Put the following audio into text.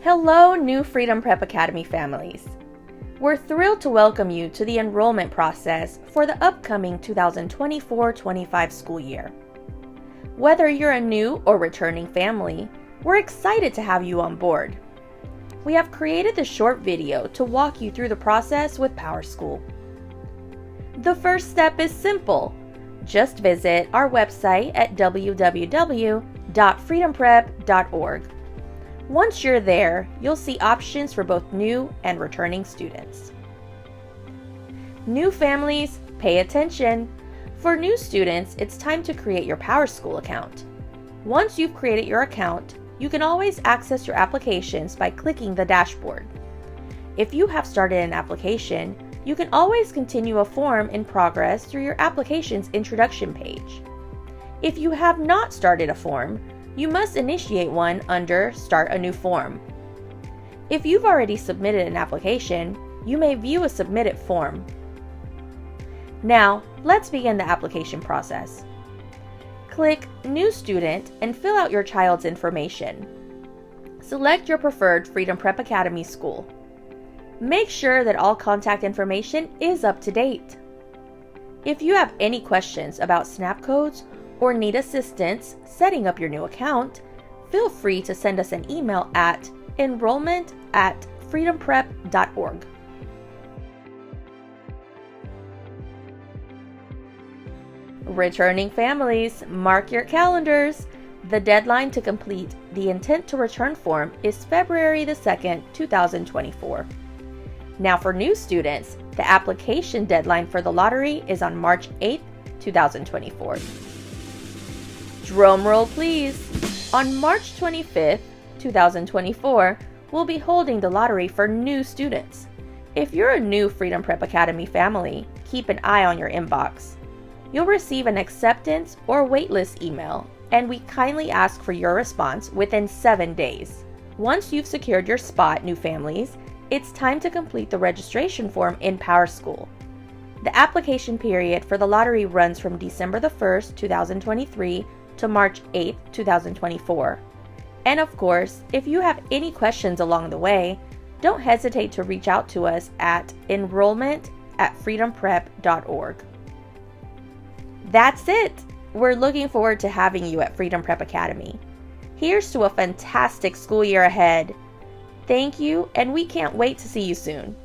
Hello, new Freedom Prep Academy families. We're thrilled to welcome you to the enrollment process for the upcoming 2024-25 school year. Whether you're a new or returning family, we're excited to have you on board. We have created this short video to walk you through the process with PowerSchool. The first step is simple. Just visit our website at www.freedomprep.org. Once you're there, you'll see options for both new and returning students. New families, pay attention. For new students, it's time to create your PowerSchool account. Once you've created your account, you can always access your applications by clicking the dashboard. If you have started an application, you can always continue a form in progress through your application's introduction page. If you have not started a form, you must initiate one under Start a New Form. If you've already submitted an application, you may view a submitted form. Now, let's begin the application process. Click New Student and fill out your child's information. Select your preferred Freedom Prep Academy school. Make sure that all contact information is up to date. If you have any questions about SNAP codes or need assistance setting up your new account, feel free to send us an email at enrollment@freedomprep.org. Returning families, mark your calendars. The deadline to complete the Intent to Return form is February 2nd, 2024. Now for new students, the application deadline for the lottery is on March 8th, 2024. Drum roll please. On March 25th, 2024, we'll be holding the lottery for new students. If you're a new Freedom Prep Academy family, keep an eye on your inbox. You'll receive an acceptance or waitlist email, and we kindly ask for your response within 7 days. Once you've secured your spot, new families, it's time to complete the registration form in PowerSchool. The application period for the lottery runs from December 1st, 2023 to March 8th, 2024. And of course, if you have any questions along the way, don't hesitate to reach out to us at enrollment@freedomprep.org. That's it! We're looking forward to having you at Freedom Prep Academy. Here's to a fantastic school year ahead. Thank you, and we can't wait to see you soon.